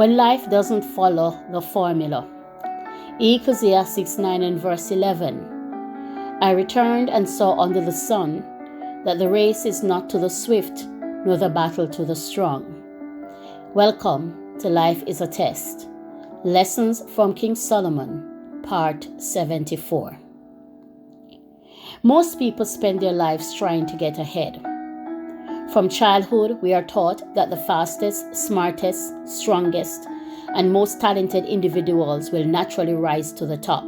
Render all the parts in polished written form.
when life doesn't follow the formula. Ecclesiastes 9 and verse 11. I returned and saw under the sun that the race is not to the swift, nor the battle to the strong. Welcome to Life is a Test. Lessons from King Solomon, Part 74. Most people spend their lives trying to get ahead. From childhood, we are taught that the fastest, smartest, strongest, and most talented individuals will naturally rise to the top.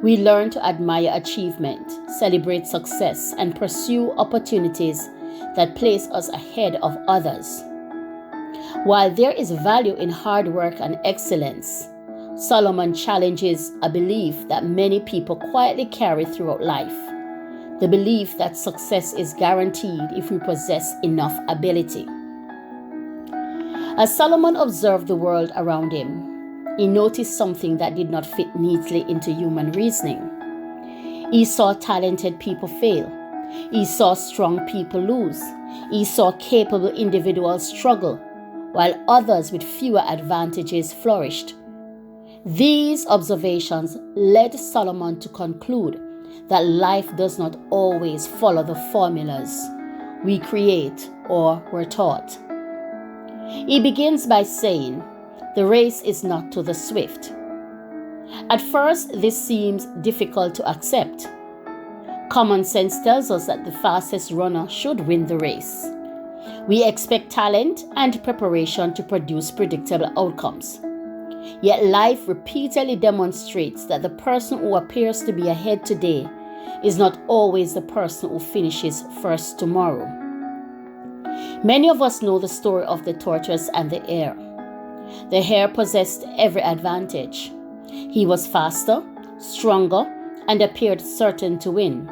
We learn to admire achievement, celebrate success, and pursue opportunities that place us ahead of others. While there is value in hard work and excellence, Solomon challenges a belief that many people quietly carry throughout life. The belief that success is guaranteed if we possess enough ability. As Solomon observed the world around him, he noticed something that did not fit neatly into human reasoning. He saw talented people fail. He saw strong people lose. He saw capable individuals struggle, while others with fewer advantages flourished. These observations led Solomon to conclude that life does not always follow the formulas we create or were taught. He begins by saying, the race is not to the swift. At first, this seems difficult to accept. Common sense tells us that the fastest runner should win the race. We expect talent and preparation to produce predictable outcomes. Yet life repeatedly demonstrates that the person who appears to be ahead today is not always the person who finishes first tomorrow. Many of us know the story of the tortoise and the hare. The hare possessed every advantage. He was faster, stronger, and appeared certain to win.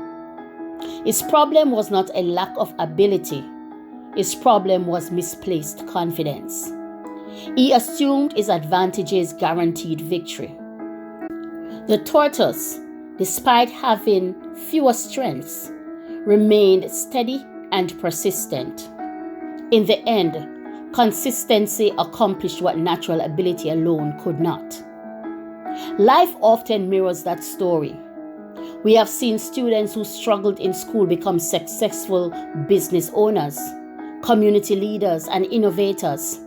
His problem was not a lack of ability. His problem was misplaced confidence. He assumed his advantages guaranteed victory. The tortoise, despite having fewer strengths, remained steady and persistent. In the end, consistency accomplished what natural ability alone could not. Life often mirrors that story. We have seen students who struggled in school become successful business owners, community leaders, and innovators.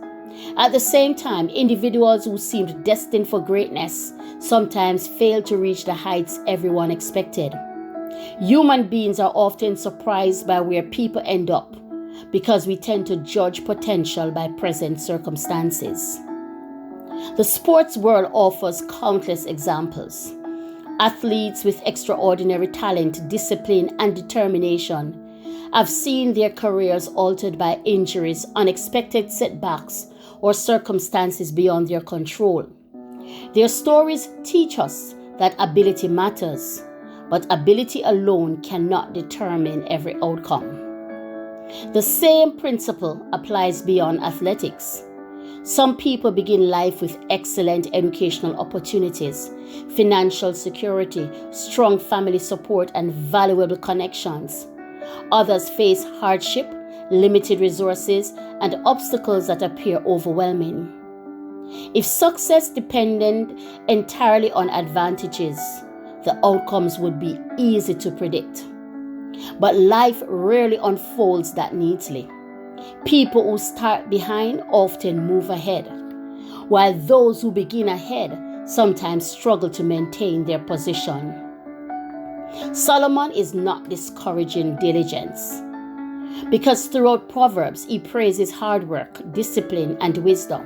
At the same time, individuals who seemed destined for greatness sometimes failed to reach the heights everyone expected. Human beings are often surprised by where people end up because we tend to judge potential by present circumstances. The sports world offers countless examples. Athletes with extraordinary talent, discipline, and determination have seen their careers altered by injuries, unexpected setbacks, or circumstances beyond their control. Their stories teach us that ability matters, but ability alone cannot determine every outcome. The same principle applies beyond athletics. Some people begin life with excellent educational opportunities, financial security, strong family support, and valuable connections. Others face hardship, limited resources, and obstacles that appear overwhelming. If success depended entirely on advantages, the outcomes would be easy to predict. But life rarely unfolds that neatly. People who start behind often move ahead, while those who begin ahead sometimes struggle to maintain their position. Solomon is not discouraging diligence, because throughout Proverbs he praises hard work, discipline, and wisdom.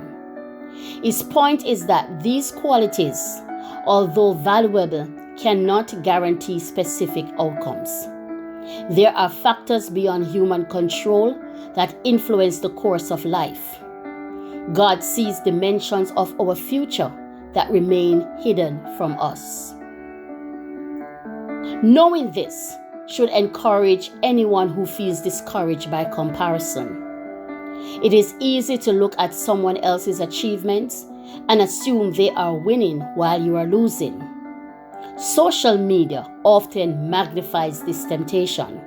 His point is that these qualities, although valuable, cannot guarantee specific outcomes. There are factors beyond human control that influence the course of life. God sees dimensions of our future that remain hidden from us. Knowing this should encourage anyone who feels discouraged by comparison. It is easy to look at someone else's achievements and assume they are winning while you are losing. Social media often magnifies this temptation.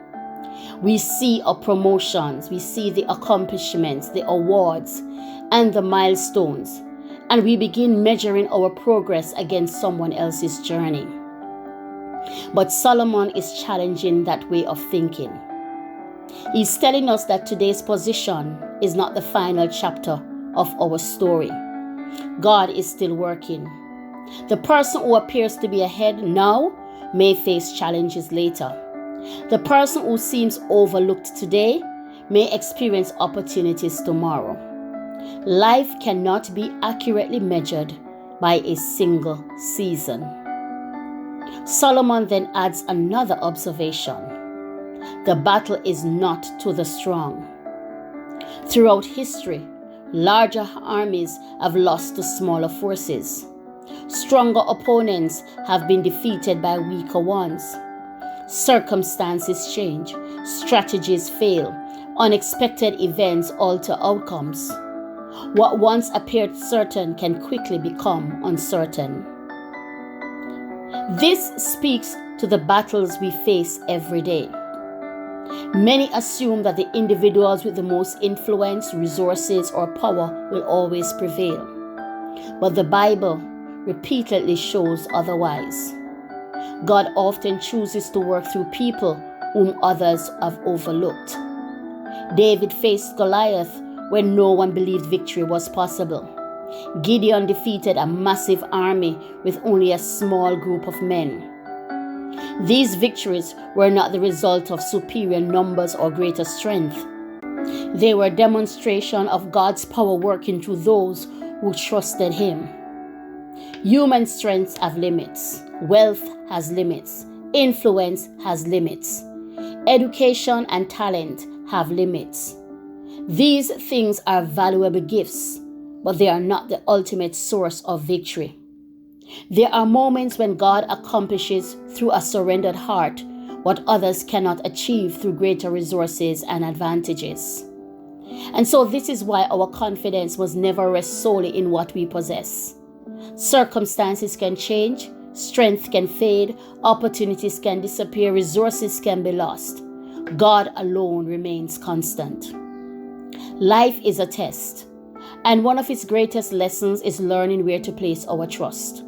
We see our promotions, we see the accomplishments, the awards, and the milestones, and we begin measuring our progress against someone else's journey. But Solomon is challenging that way of thinking. He's telling us that today's position is not the final chapter of our story. God is still working. The person who appears to be ahead now may face challenges later. The person who seems overlooked today may experience opportunities tomorrow. Life cannot be accurately measured by a single season. Solomon then adds another observation. The battle is not to the strong. Throughout history, larger armies have lost to smaller forces. Stronger opponents have been defeated by weaker ones. Circumstances change, strategies fail, unexpected events alter outcomes. What once appeared certain can quickly become uncertain. This speaks to the battles we face every day. Many assume that the individuals with the most influence, resources, or power will always prevail. But the Bible repeatedly shows otherwise. God often chooses to work through people whom others have overlooked. David faced Goliath when no one believed victory was possible. Gideon defeated a massive army with only a small group of men. These victories were not the result of superior numbers or greater strength. They were a demonstration of God's power working through those who trusted Him. Human strengths have limits. Wealth has limits. Influence has limits. Education and talent have limits. These things are valuable gifts, but they are not the ultimate source of victory. There are moments when God accomplishes through a surrendered heart what others cannot achieve through greater resources and advantages. And so this is why our confidence must never rest solely in what we possess. Circumstances can change, strength can fade, opportunities can disappear, resources can be lost. God alone remains constant. Life is a test, and one of its greatest lessons is learning where to place our trust.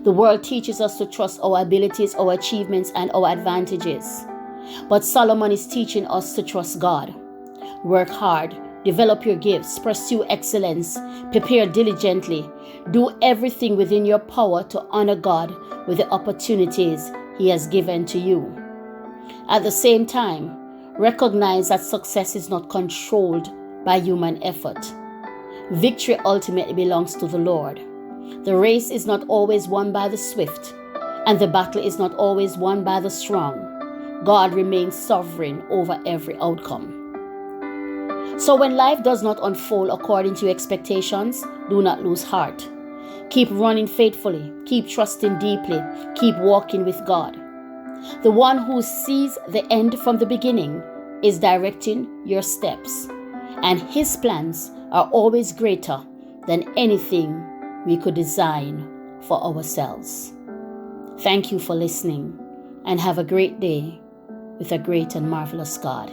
The world teaches us to trust our abilities, our achievements, and our advantages. But Solomon is teaching us to trust God. Work hard, develop your gifts, pursue excellence, prepare diligently, do everything within your power to honor God with the opportunities He has given to you. At the same time, recognize that success is not controlled by human effort. Victory ultimately belongs to the Lord. The race is not always won by the swift, and the battle is not always won by the strong. God remains sovereign over every outcome. So when life does not unfold according to your expectations, do not lose heart. Keep running faithfully, keep trusting deeply, keep walking with God. The one who sees the end from the beginning is directing your steps, and His plans are always greater than anything we could design for ourselves. Thank you for listening, and have a great day with a great and marvelous God.